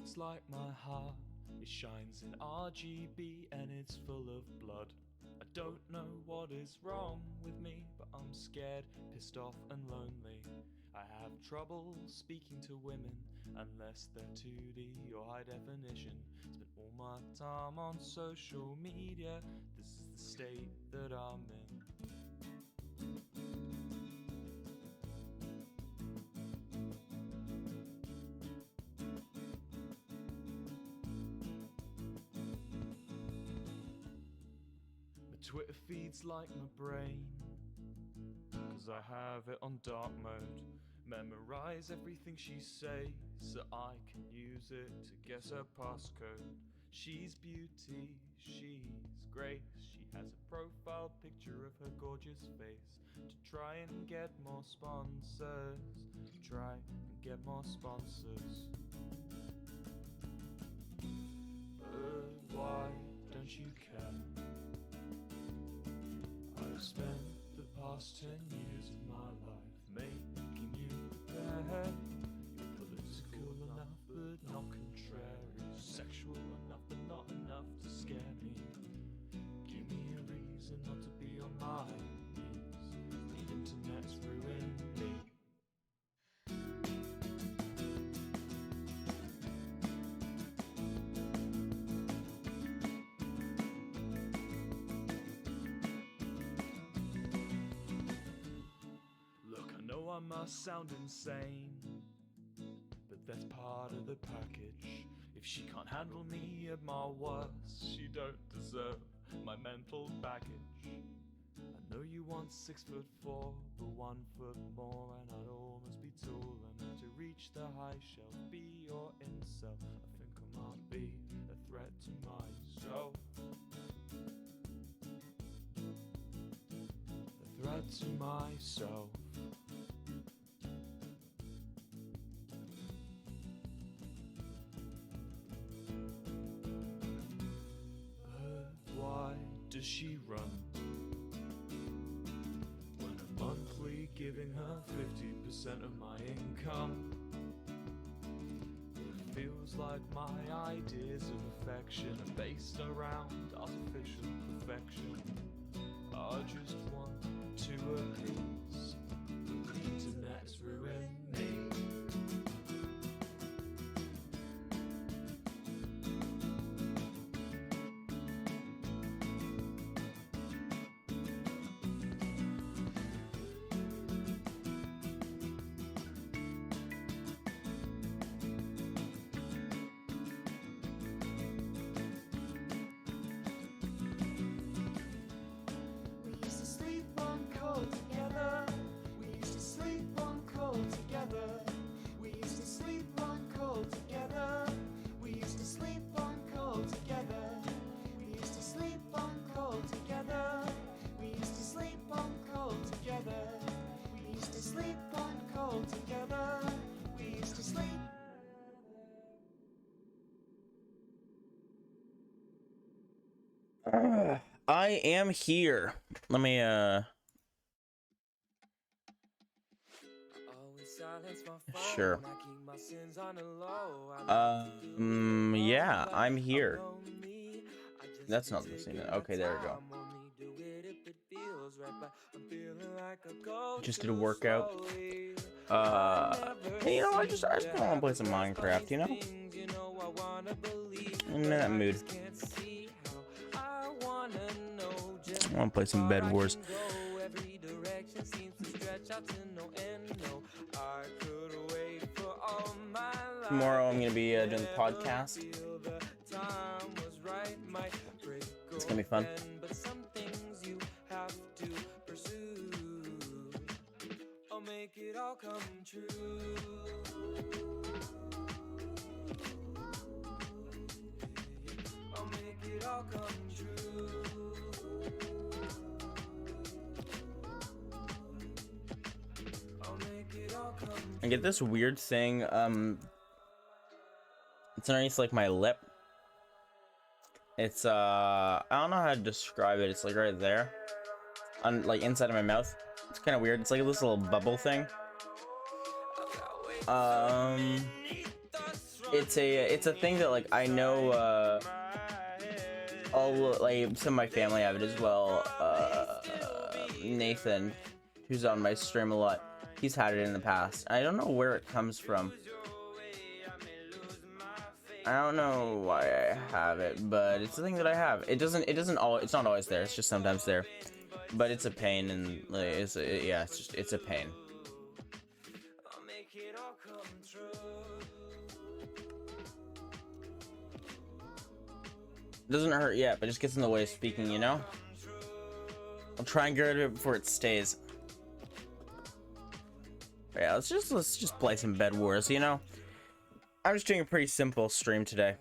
looks like my heart. It shines in RGB and it's full of blood. I don't know what is wrong with me, but I'm scared, pissed off and lonely. I have trouble speaking to women unless they're 2D or high definition. Spend all my time on social media. This is the state that I'm in. My Twitter feed's like my brain, 'cause I have it on dark mode. Memorize everything she says so I can use it to guess her passcode. She's beauty, she's grace. She has a profile picture of her gorgeous face. To try and get more sponsors, try and get more sponsors. But why don't you care? I've spent the past 10 years of my life making you bad. You're political enough but not contrary, sexual enough but not enough to scare me. Give me a reason not to be on my knees. The internet's ruined me. I must sound insane, but that's part of the package. If she can't handle me at my worst, she don't deserve my mental baggage. I know you want 6'4", but 1 foot more, and I'd almost be tall enough to reach the high shelf. Be your incel, I think I might be a threat to myself. A threat to myself. Does she run when I'm monthly giving her 50% of my income? It feels like my ideas of affection are based around artificial perfection. I just want to appease, but the internet's ruined me. I am here. Let me Sure. Yeah, I'm here. That's not the scene. Okay, there we go. Just did a workout. Hey, you know, I just want to play some Minecraft, you know? I'm in that mood. I want to play some Bedwars. Tomorrow I'm going to be doing the podcast. It's going to be fun. Make it all come true. I'll make it all come true. I'll make it all come true. I get this weird thing, it's underneath like my lip. It's I don't know how to describe it. It's like right there. On like inside of my mouth. It's kind of weird. It's like this little bubble thing. it's a thing that like I know all like some of my family have it as well. Nathan, who's on my stream a lot, he's had it in the past. I don't know where it comes from. I don't know why I have it, but it's the thing that I have. It's not always there. It's just sometimes there, but it's a pain, and like, it's a pain. It doesn't hurt yet, but it just gets in the way of speaking, you know? I'll try and get rid of it before it stays. But yeah, let's just play some Bedwars, you know? I'm just doing a pretty simple stream today.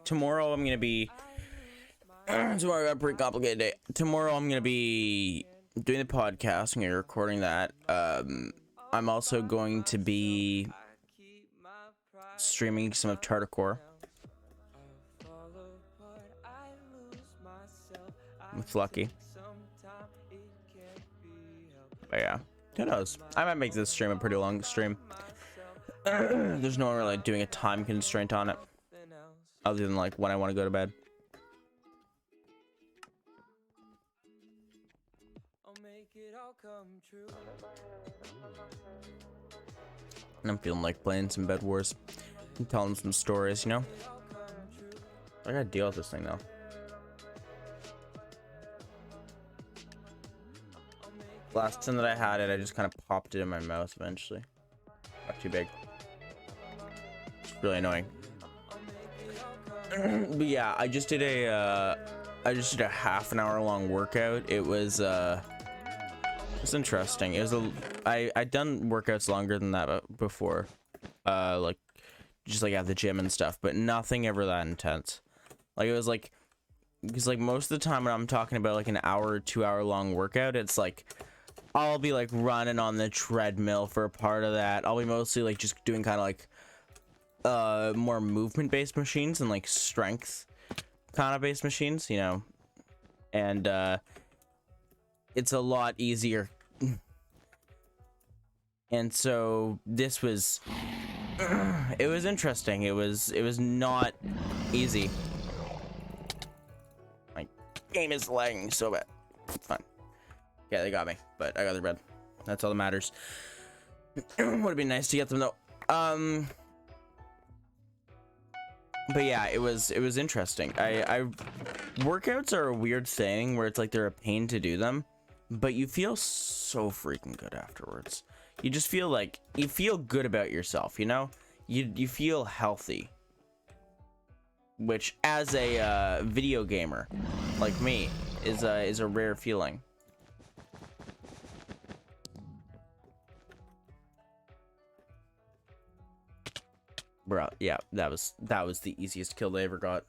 Tomorrow I'm gonna be tomorrow I got a pretty complicated day. Tomorrow I'm gonna be doing the podcast. I'm gonna be recording that. I'm also going to be streaming some of Tartacore with Lucky. But yeah, who knows? I might make this stream a pretty long stream. There's no one really doing a time constraint on it, other than like when I want to go to bed. And I'm feeling like playing some Bedwars and telling some stories, you know? I gotta deal with this thing though. Last time that I had it, I just kind of popped it in my mouth eventually. Got too big. It's really annoying. But yeah, I just did a half an hour long workout. It was interesting. It was I'd done workouts longer than that before, like just like at the gym and stuff, but nothing ever that intense. Like it was like, because like most of the time when I'm talking about like an hour or 2 hour long workout, it's like I'll be like running on the treadmill for a part of that. I'll be mostly like just doing kind of like more movement based machines and like strength kind of based machines, you know. And it's a lot easier. And so this was it was interesting. It was not easy. My game is lagging so bad. It's fine. Yeah, they got me, but I got the red. That's all that matters. Would be nice to get them though. But yeah, it was interesting. I workouts are a weird thing where it's like they're a pain to do them, but you feel so freaking good afterwards. You just feel like you feel good about yourself, you know? You feel healthy. Which as a video gamer like me is a rare feeling. Bro, yeah, that was the easiest kill they ever got.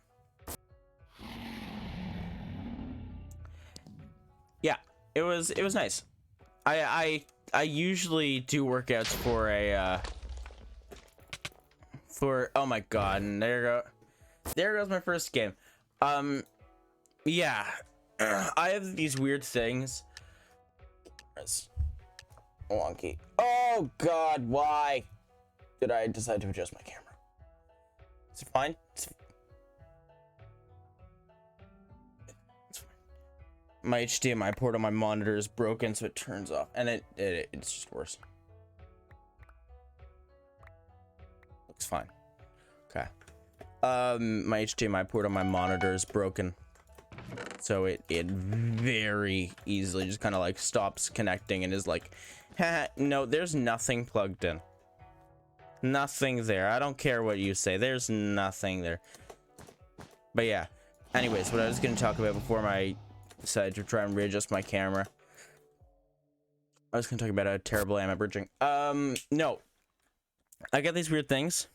Yeah, it was nice. I usually do workouts for oh my god, and there goes my first game. Yeah, I have these weird things. It's wonky. Oh god, why did I decide to adjust my camera? Is it fine? It's fine. My HDMI port on my monitor is broken, so it turns off, and it's just worse. Looks fine. Okay. My HDMI port on my monitor is broken, so it very easily just kind of like stops connecting and is like, haha, no, there's nothing plugged in. Nothing there. I don't care what you say. There's nothing there. But yeah. Anyways, what I was going to talk about before I decided to try and readjust my camera. I was going to talk about how terrible I am at bridging. No. I got these weird things.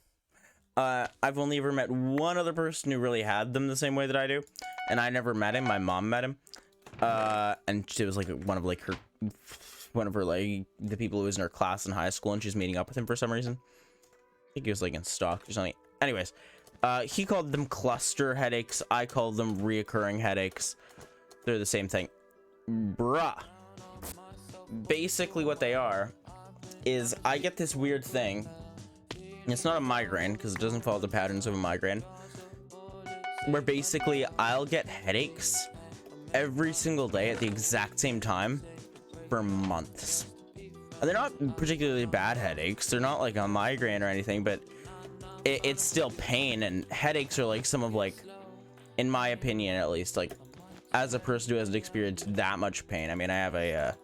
I've only ever met one other person who really had them the same way that I do. And I never met him. My mom met him. And she was like one of her like the people who was in her class in high school, and she's meeting up with him for some reason. I think he was like in stock or something. Anyways, he called them cluster headaches. I call them reoccurring headaches. They're the same thing. Bruh. Basically what they are is I get this weird thing It's not a migraine because it doesn't follow the patterns of a migraine. Where basically I'll get headaches every single day at the exact same time for months. And they're not particularly bad headaches. They're not like a migraine or anything, but it's still pain. And headaches are like some of like, in my opinion at least, like as a person who hasn't experienced that much pain. I mean, I have a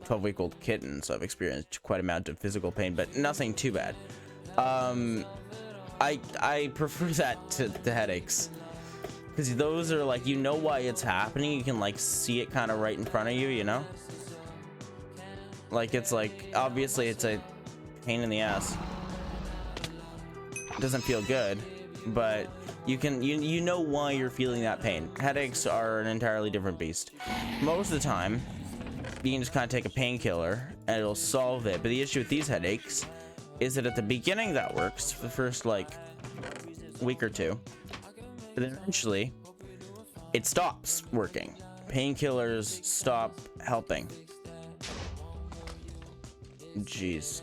12-week-old kitten, so I've experienced quite a amount of physical pain, but nothing too bad. I prefer that to the headaches, because those are like, you know why it's happening. You can like see it kind of right in front of you, you know, like it's like obviously it's a pain in the ass. It doesn't feel good, but you know why you're feeling that pain. Headaches are an entirely different beast. Most of the time you can just kind of take a painkiller and it'll solve it, but the issue with these headaches is that at the beginning that works for the first like week or two, but then eventually it stops working. Painkillers stop helping. Jeez,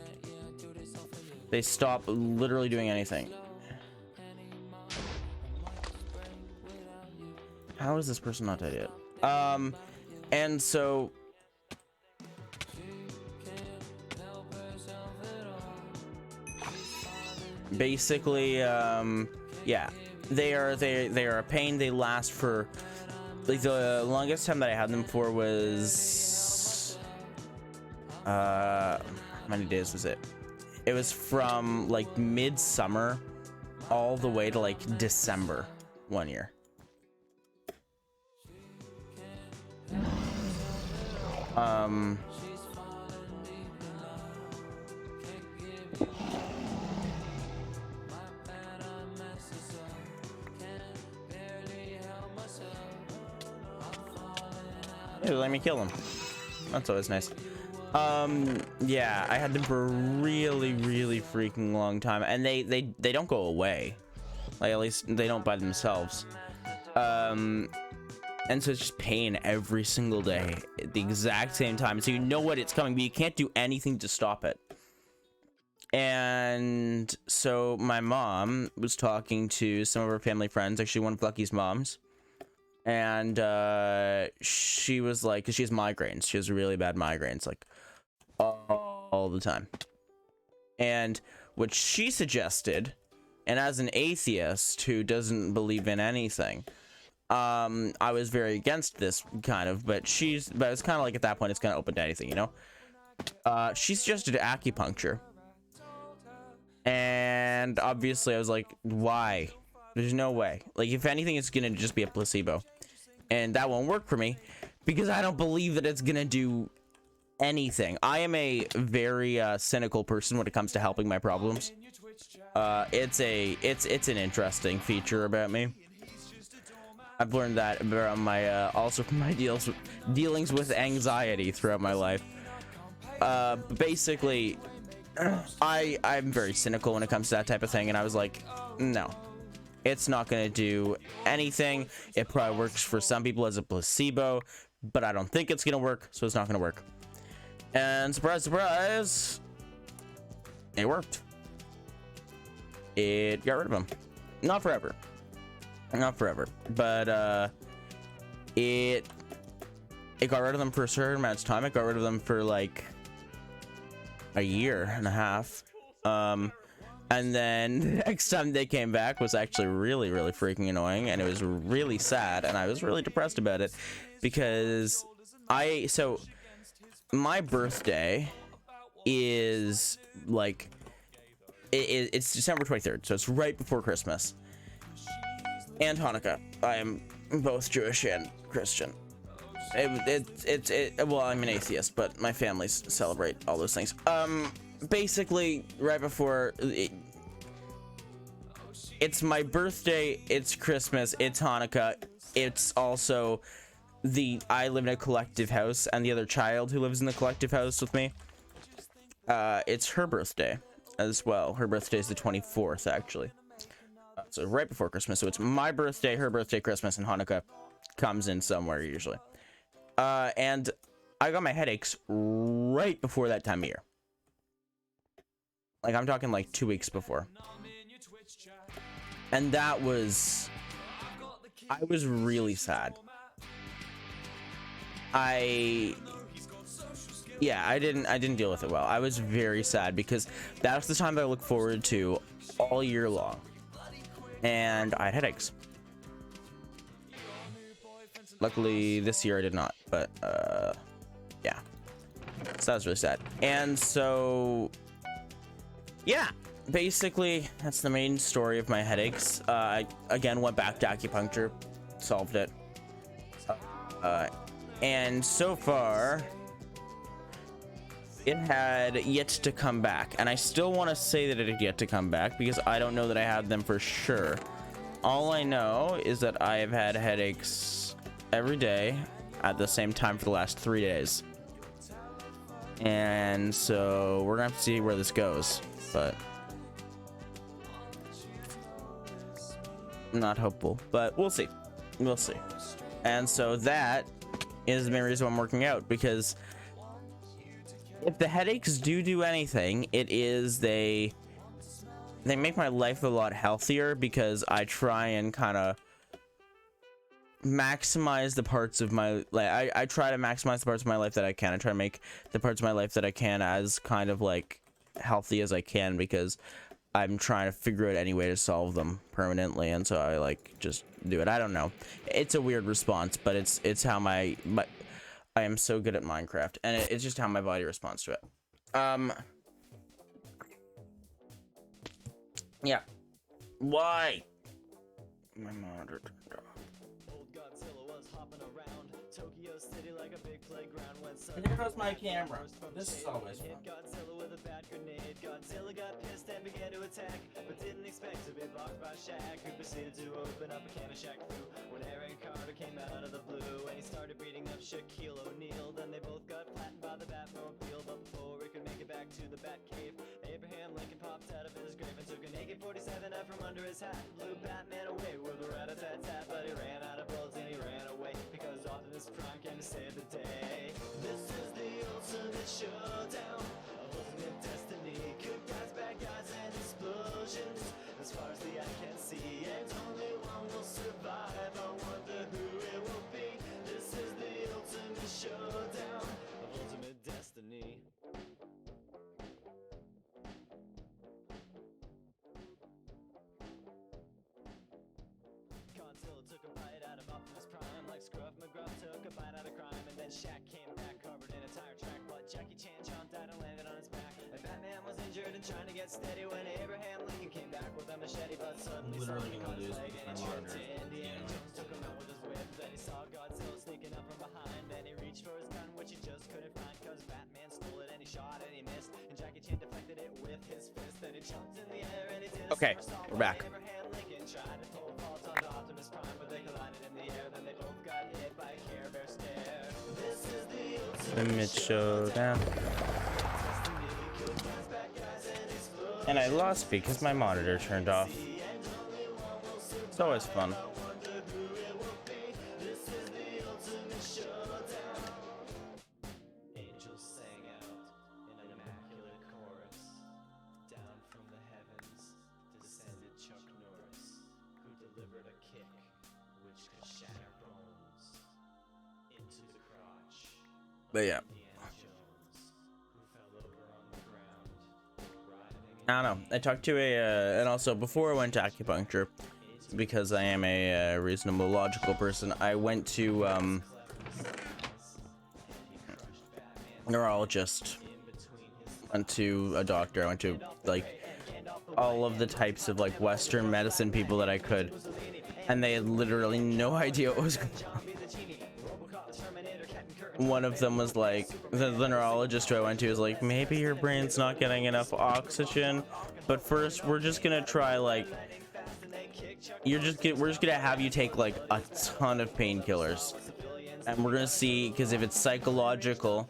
they stop literally doing anything. How is this person not dead yet? And so basically, yeah, they are a pain. They last for like, the longest time that I had them for was how many days was it? It was from like midsummer all the way to like December one year. Hey, let me kill him. That's always nice. Yeah, I had them for a really freaking long time, and they don't go away. Like, at least they don't by themselves. And so it's just pain every single day at the exact same time. So you know what it's coming, but you can't do anything to stop it. And so my mom was talking to some of her family friends, actually one of Lucky's moms. And she was like, because she has migraines. She has really bad migraines, like all the time. And what she suggested, and as an atheist who doesn't believe in anything, I was very against this kind of, but it's kind of like at that point it's kind of open to anything, you know. She suggested acupuncture, and obviously I was like, why? There's no way. Like, if anything, it's gonna just be a placebo, and that won't work for me because I don't believe that it's gonna do anything. I am a very cynical person when it comes to helping my problems. It's an interesting feature about me. I've learned that about my also from my dealings with anxiety throughout my life. Basically, I'm very cynical when it comes to that type of thing, and I was like, no, it's not gonna do anything. It probably works for some people as a placebo, but I don't think it's gonna work, so it's not gonna work. And surprise, surprise, it worked. It got rid of him. Not forever, but it got rid of them for a certain amount of time. It got rid of them for like a year and a half, and then the next time they came back was actually really freaking annoying, and it was really sad, and I was really depressed about it because my birthday is like it's December 23rd, so it's right before Christmas and Hanukkah. I am both Jewish and Christian. Well, I'm an atheist, but my families celebrate all those things. Basically, right before it's my birthday, it's Christmas, it's Hanukkah, it's also I live in a collective house, and the other child who lives in the collective house with me, it's her birthday as well. Her birthday is the 24th, actually. So right before Christmas. So it's my birthday, her birthday, Christmas, and Hanukkah comes in somewhere usually. And I got my headaches right before that time of year. Like, I'm talking like 2 weeks before. And that was, I was really sad. Yeah, I didn't deal with it well. I was very sad because that's the time that I look forward to all year long. And I had headaches. Luckily this year I did not, but yeah. So that was really sad. And so yeah, basically that's the main story of my headaches. I again went back to acupuncture, solved it. And so far it had yet to come back, and I still want to say that it had yet to come back because I don't know that I had them for sure. All I know is that I have had headaches every day at the same time for the last 3 days, and so we're gonna have to see where this goes, but I'm not hopeful, but we'll see. And so that is the main reason I'm working out, because if the headaches do anything, it is they make my life a lot healthier, because I try and kind of maximize the parts of my life. I try to maximize the parts of my life that I can. I try to make the parts of my life that I can as kind of like healthy as I can, because I'm trying to figure out any way to solve them permanently, and so I like just do it. I don't know. It's a weird response, but it's how my I am so good at Minecraft, and it's just how my body responds to it. Yeah. Why? My monitor turned off. Old Godzilla was hopping around Tokyo City like a big playground when There goes my camera. This is always fun. hit Godzilla with a bad grenade. Godzilla got pissed and began to attack, but didn't expect to be blocked by Shaq, who proceeded to open up a can of Shaq Fu when Aaron Carter came out of the blue and he started beating up Shaquille O'Neal. Then they both got flattened by the Batmobile, but before he could make it back to the Batcave, Abraham Lincoln popped out of his grave and took an AK-47 out from under his hat, blew Batman away with a rat-a-tat-tat, but he ran out of bullets and he ran away because Optimus Prime came to save the day. This is the ultimate showdown of ultimate destiny. Good guys, bad guys, and explosions as far as the eye can see, and only one will survive. I wonder who it will be. This is the ultimate showdown of ultimate destiny. Godzilla took a bite out of Optimus Prime like Scruff McGruff took a bite out of crime, and then Shaq came back covered in a tire track, but Jackie Chan jumped out and landed on his back, and Batman was injured and trying to get steady when Abraham Lincoln came back with a machete, but suddenly something caught his leg and it tripped. Indiana Jones took him out with his whip, then he saw Godzilla sneaking up from behind, then he reached for his gun which he just couldn't find cause Batman stole it, and he shot and he missed, and Jackie Chan deflected it with his fist, then he jumped in the air and he did a Okay, somersault we're back. while Abraham Lincoln tried to pull fault onto Optimus Prime, but they collided in the air, then they both got hit by a Care Bear stare. This is the Ultimate showdown. And I lost because my monitor turned off. It's always fun. Angels sang out in an immaculate chorus. Down from the heavens descended Chuck Norris, who delivered a kick which could shatter bones into the crotch. But yeah. Indiana Jones, who fell over on the ground, writhing I don't know. I talked to and also before I went to acupuncture, because I am a reasonable, logical person, I went to neurologist, went to a doctor, I went to like all of the types of like Western medicine people that I could, and they had literally no idea what was going on. One of them was like, the neurologist who I went to was like, maybe your brain's not getting enough oxygen, but first we're just gonna try like, we're just gonna have you take like a ton of painkillers, and we're gonna see, because if it's psychological,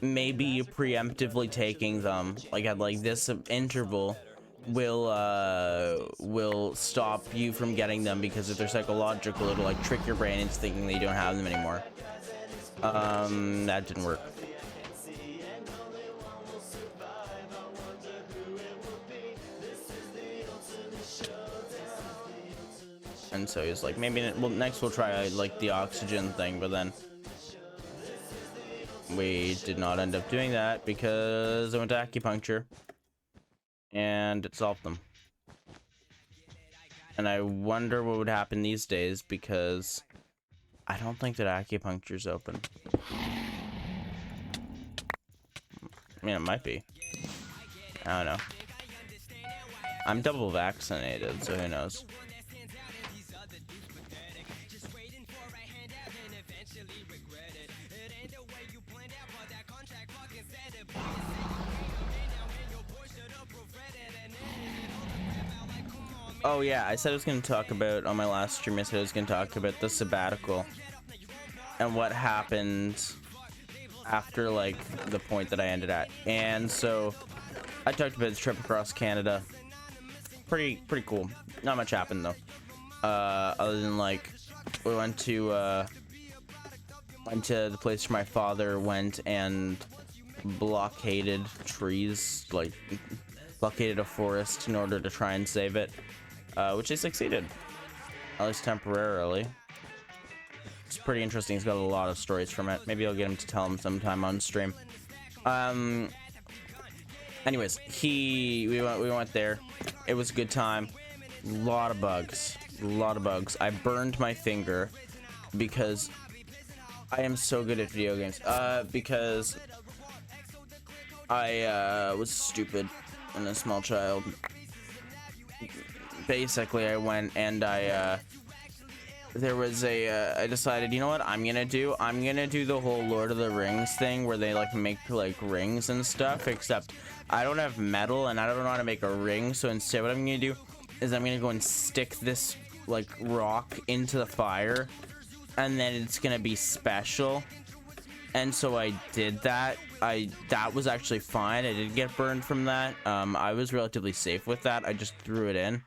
maybe you preemptively taking them like at like this interval will stop you from getting them, because if they're psychological, it'll like trick your brain into thinking that you don't have them anymore. That didn't work. And so he's like, maybe well, next we'll try like the oxygen thing, but then we did not end up doing that because I went to acupuncture and it solved them. And I wonder what would happen these days because I don't think that acupuncture's open. I mean, it might be. I don't know. I'm double vaccinated, so who knows? Oh yeah, I said I was going to talk about, on my last stream, I said I was going to talk about the sabbatical and what happened after like the point that I ended at. And so I talked about the trip across Canada. Pretty cool. Not much happened though. Other than like we went to the place where my father went and blockaded trees, like blockaded a forest in order to try and save it, which they succeeded, at least temporarily. It's pretty interesting. He's got a lot of stories from it. Maybe I'll get him to tell him sometime on stream. Anyways, we went there. It was a good time. A lot of bugs. I burned my finger because I am so good at video games. Because I was stupid and a small child. Basically, I went and I decided, you know what I'm gonna do? I'm gonna do the whole Lord of the Rings thing where they like make like rings and stuff, except I don't have metal and I don't know how to make a ring. So instead what I'm gonna do is I'm gonna go and stick this like rock into the fire and then it's gonna be special. And so I did that. That was actually fine. I didn't get burned from that. I was relatively safe with that. I just threw it in.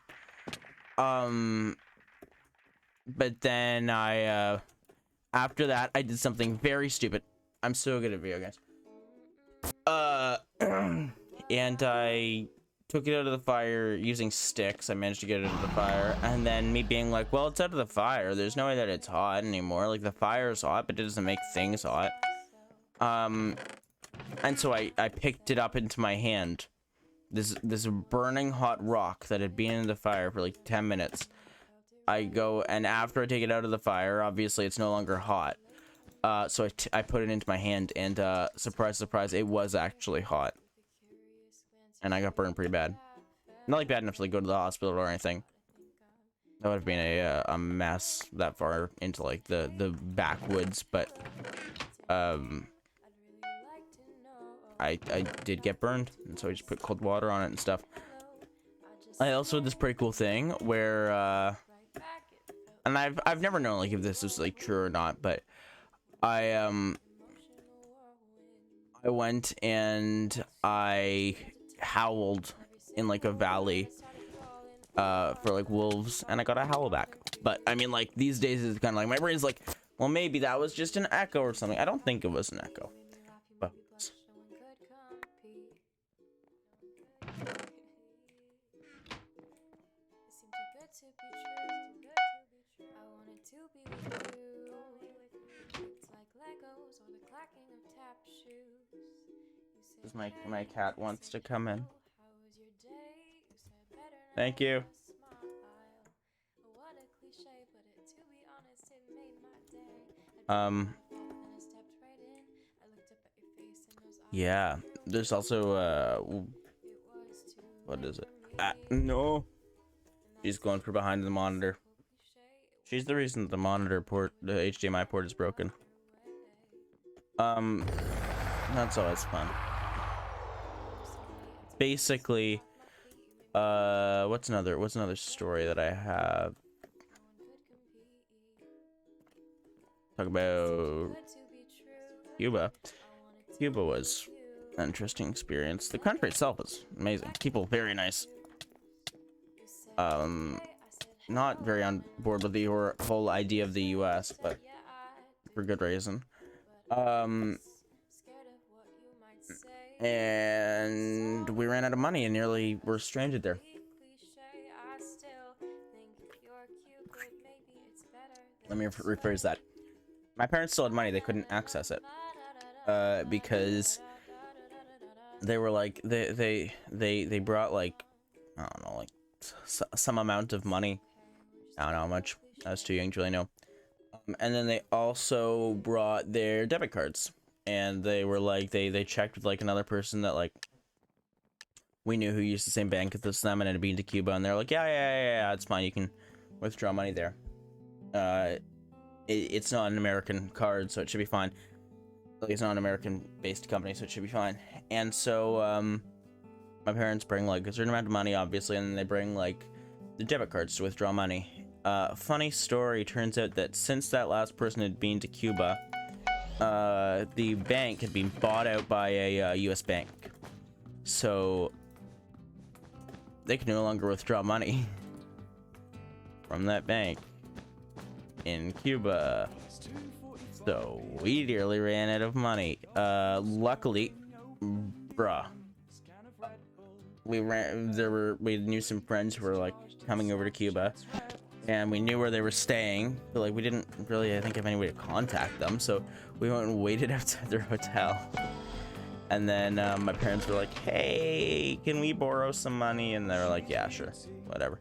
But then after that, I did something very stupid. I'm so good at video games. And I took it out of the fire using sticks. I managed to get it out of the fire. And then me being like, well, it's out of the fire. There's no way that it's hot anymore. Like, the fire is hot, but it doesn't make things hot. And so I picked it up into my hand. This burning hot rock that had been in the fire for like 10 minutes. I go, and after I take it out of the fire, obviously it's no longer hot. So I put it into my hand, and surprise, surprise, it was actually hot. And I got burned pretty bad. Not like bad enough to like go to the hospital or anything. That would have been a mess that far into like the backwoods, but I did get burned, and so I just put cold water on it and stuff. I also did this pretty cool thing where and I've never known like if this is like true or not, but I went and I howled in like a valley for like wolves, and I got a howl back. But I mean, like these days it's kind of like my brain's like, well, maybe that was just an echo or something. I don't think it was an echo, but my cat wants to come in. Thank you. Yeah, there's also what is it? No, she's going for behind the monitor. She's the reason the monitor port, the HDMI port, is broken. That's always fun. Basically, what's another story that I have? Talk about Cuba. Cuba was an interesting experience. The country itself is amazing. People very nice. Not very on board with the whole idea of the US, but for good reason. And we ran out of money and nearly were stranded there. let me rephrase that. My parents still had money, they couldn't access it because they were like they brought like, I don't know, like some amount of money. I don't know how much, I was too young to really know. And then they also brought their debit cards, and they were like they checked with like another person that like we knew who used the same bank as them and had been to Cuba, and they're like, yeah, it's fine, you can withdraw money there. It's not an American card, so it should be fine. Like, it's not an American based company, so it should be fine. And so my parents bring like a certain amount of money, obviously, and then they bring like the debit cards to withdraw money. Funny story, turns out that since that last person had been to Cuba, the bank had been bought out by a US bank, so they could no longer withdraw money from that bank in Cuba. So we nearly ran out of money. Luckily, bruh, we knew some friends who were like coming over to Cuba, and we knew where they were staying, but like we didn't really, I think, have any way to contact them, so we went and waited outside their hotel. And then my parents were like, hey, can we borrow some money? And they were like, yeah, sure, whatever.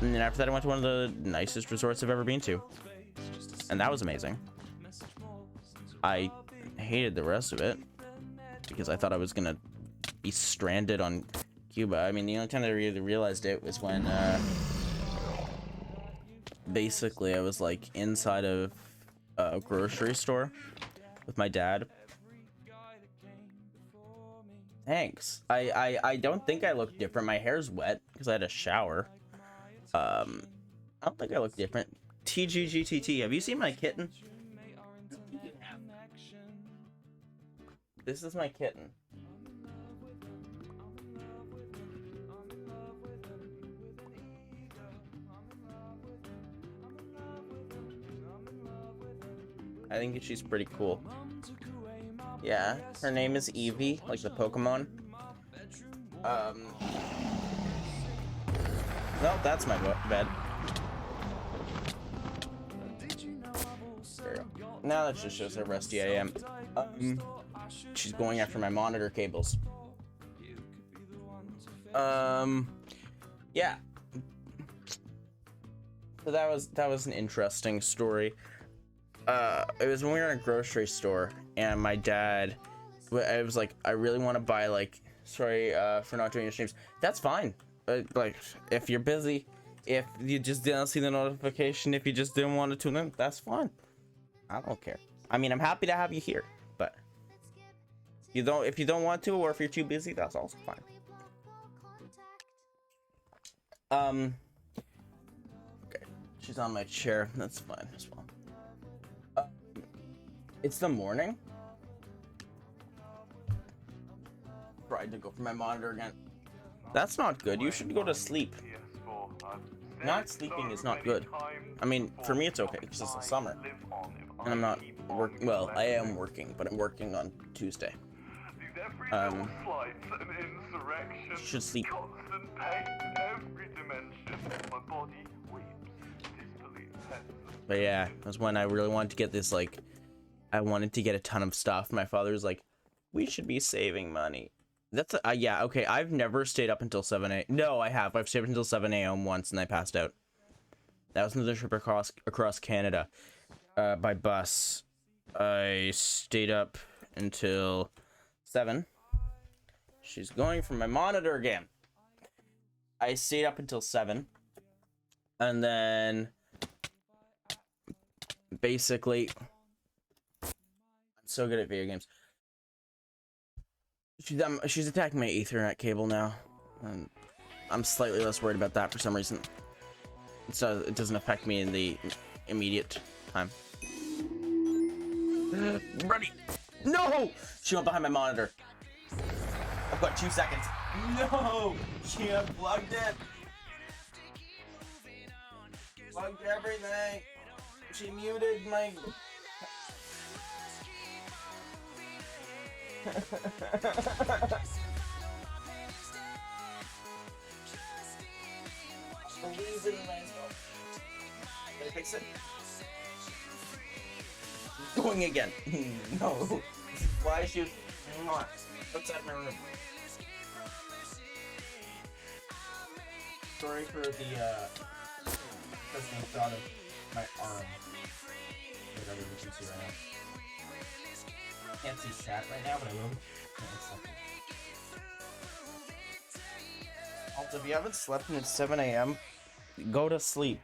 And then after that, I went to one of the nicest resorts I've ever been to, and that was amazing. I hated the rest of it because I thought I was gonna be stranded on Cuba. I mean, the only time I really realized it was when basically I was like inside of a grocery store with my dad. Thanks. I don't think I look different. My hair's wet because I had a shower. I don't think I look different. TGGTT, have you seen my kitten? This is my kitten. I think she's pretty cool. Yeah, her name is Eevee, like the Pokemon. No, that's my bed. There we go. Now that just shows how rusty I am. She's going after my monitor cables. Yeah. So that was an interesting story. It was when we were in a grocery store, and my dad, I was like, I really want to buy, like, sorry for not doing your streams. That's fine. Like, if you're busy, if you just didn't see the notification, if you just didn't want to tune in, that's fine. I don't care. I mean, I'm happy to have you here, but if you don't want to, or if you're too busy, that's also fine. Okay, she's on my chair. That's fine as well. It's the morning. Tried to go for my monitor again. That's not good. You should go to sleep. Not sleeping is not good. I mean, for me it's okay because it's the summer, and I'm not working. Well, I am working, but I'm working on Tuesday. Should sleep. But yeah, that was when I really wanted to get this, like, I wanted to get a ton of stuff. My father was like, we should be saving money. That's yeah, okay, I've never stayed up until 7 a.m. No, I have. I've stayed up until 7 a.m. once, and I passed out. That was another trip across Canada by bus. I stayed up until 7. She's going for my monitor again. I stayed up until 7. And then basically, I'm so good at video games. She's attacking my Ethernet cable now, and I'm slightly less worried about that for some reason. So it doesn't affect me in the immediate time. Ready? No! She went behind my monitor. I've got 2 seconds. No! She unplugged it. Plugged everything. She muted my... Can I fix it? Going again. No. This is why she was outside my room. Sorry for the personal shot of my arm. Whatever we can see right now. Can't see chat right now, but I will. Also, if you haven't slept and it's 7 a.m., go to sleep.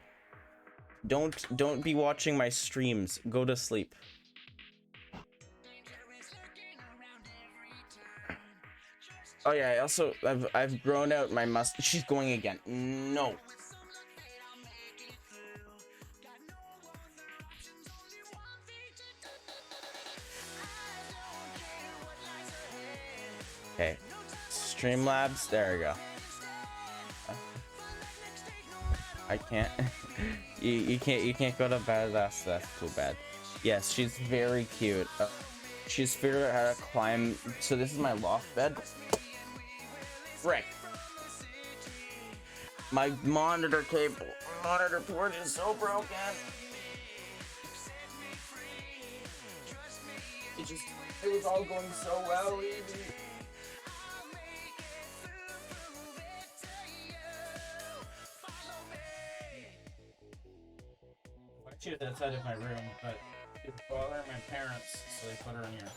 Don't be watching my streams. Go to sleep. Oh yeah, also I've grown out my mustache. She's going again. No. Okay. Streamlabs, there we go. I can't. you can't go to bed. That's too bad. Yes, she's very cute. She's figured out how to climb. So this is my loft bed. Frick. My monitor port is so broken. It was all going so well, Evie. She was outside of my room, but it was bothering my parents, so they put her in here.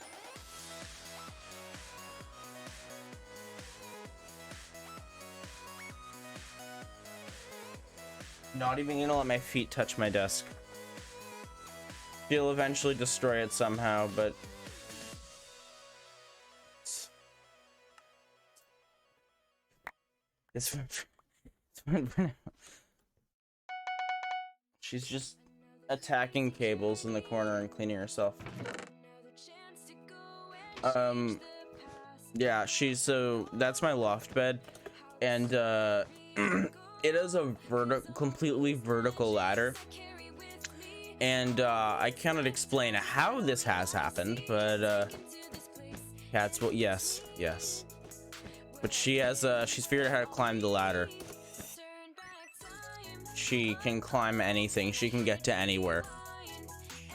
Not even gonna let my feet touch my desk. She'll eventually destroy it somehow, but it's fun for now. She's just attacking cables in the corner and cleaning herself. Yeah, that's my loft bed, and it is a completely vertical ladder, and I cannot explain how this has happened, but cats will. Yes, but she's figured out how to climb the ladder. She can climb anything. She can get to anywhere.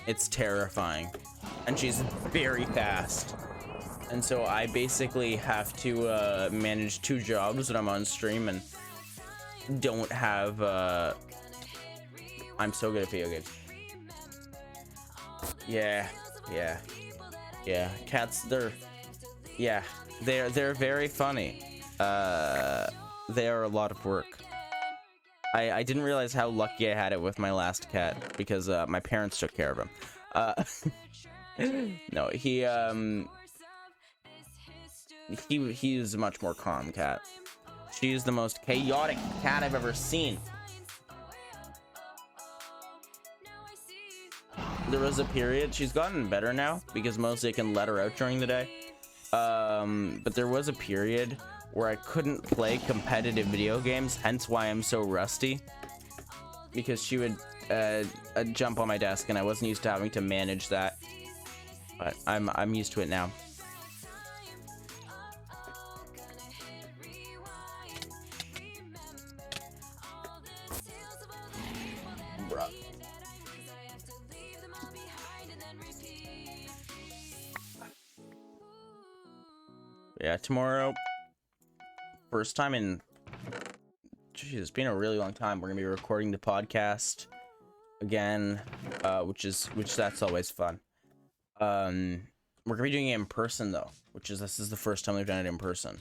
It's terrifying. And she's very fast. And so I basically have to manage 2 jobs when I'm on stream and don't have... I'm so good at video games. Yeah. Cats, they're very funny. They are a lot of work. I didn't realize how lucky I had it with my last cat because my parents took care of him. No, he's a much more calm cat. She's the most chaotic cat I've ever seen. There was a period, she's gotten better now because mostly I can let her out during the day. But there was a period where I couldn't play competitive video games, hence why I'm so rusty. Because she would jump on my desk and I wasn't used to having to manage that. But I'm used to it now. Bruh. Yeah, tomorrow, first time in, geez, it's been a really long time. We're gonna be recording the podcast again, which that's always fun. We're gonna be doing it in person though, this is the first time we've done it in person,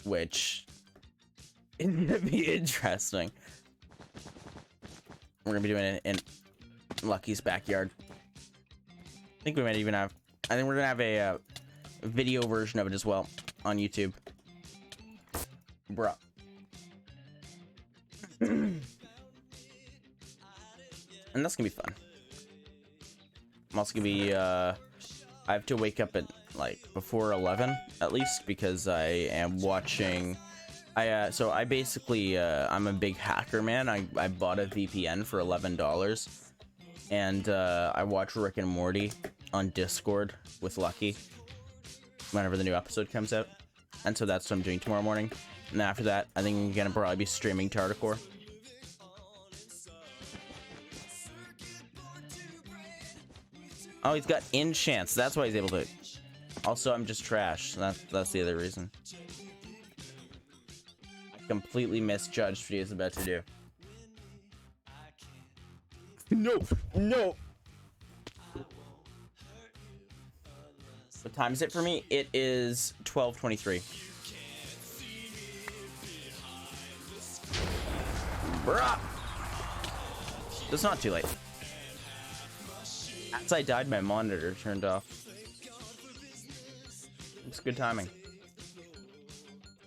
which is gonna be interesting. We're gonna be doing it in Lucky's backyard. I think we might even have. I think we're gonna have a video version of it as well on YouTube. Bruh. And that's gonna be fun. I'm also gonna be I have to wake up at like before 11 at least because I am watching. So I basically I'm a big hacker man. I bought a VPN for $11 and I watch Rick and Morty on Discord with Lucky whenever the new episode comes out, and so that's what I'm doing tomorrow morning. And after that, I think I'm gonna probably be streaming Tartacore. Oh, he's got enchants. That's why he's able to. Also, I'm just trash. That's the other reason. I completely misjudged what he was about to do. No, no. What time is it for me? It is 12:23. Bruh! It's not too late. As I died, my monitor turned off. It's good timing.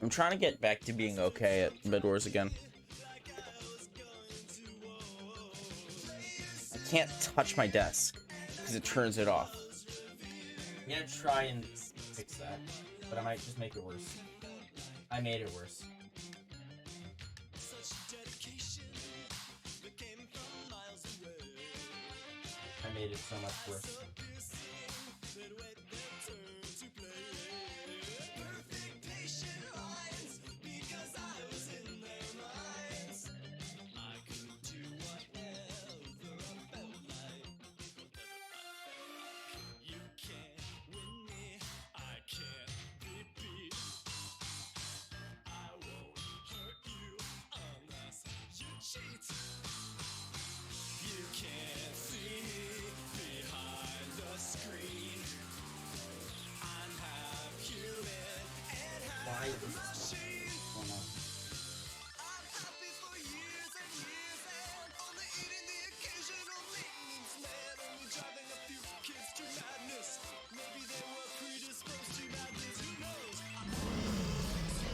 I'm trying to get back to being okay at Bedwars again. I can't touch my desk because it turns it off. I'm gonna try and fix that, but I might just make it worse. I made it worse. I made it so much worse. Why is this going on?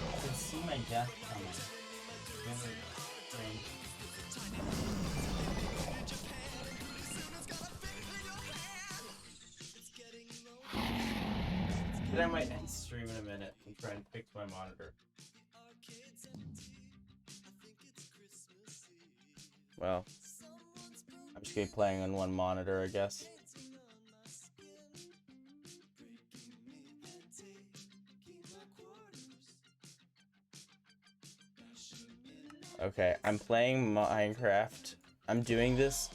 I can see my death coming. Very strange. Then I might end stream in a minute and try and fix my monitor. Well, I'm just gonna be playing on one monitor, I guess. Okay, I'm playing Minecraft. I'm doing this,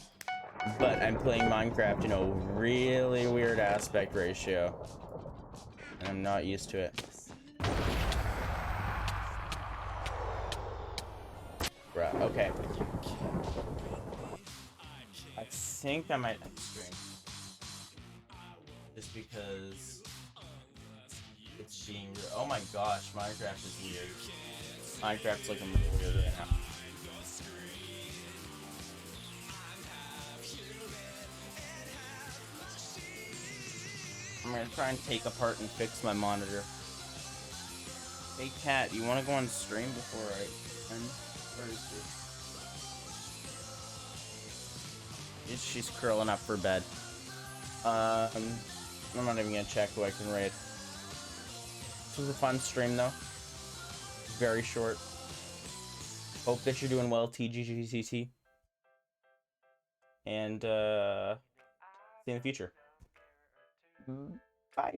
but I'm playing Minecraft in a really weird aspect ratio. And I'm not used to it. Bruh, okay. I think I might end stream. Just because it's being... Oh my gosh, Minecraft is weird. Minecraft's looking weird right now. I'm gonna try and take apart and fix my monitor. Hey Cat, you wanna go on stream before I end? Where is she? She's curling up for bed. I'm not even gonna check who I can raid. This was a fun stream though. Very short. Hope that you're doing well, TGGCT. And see you in the future. Bye.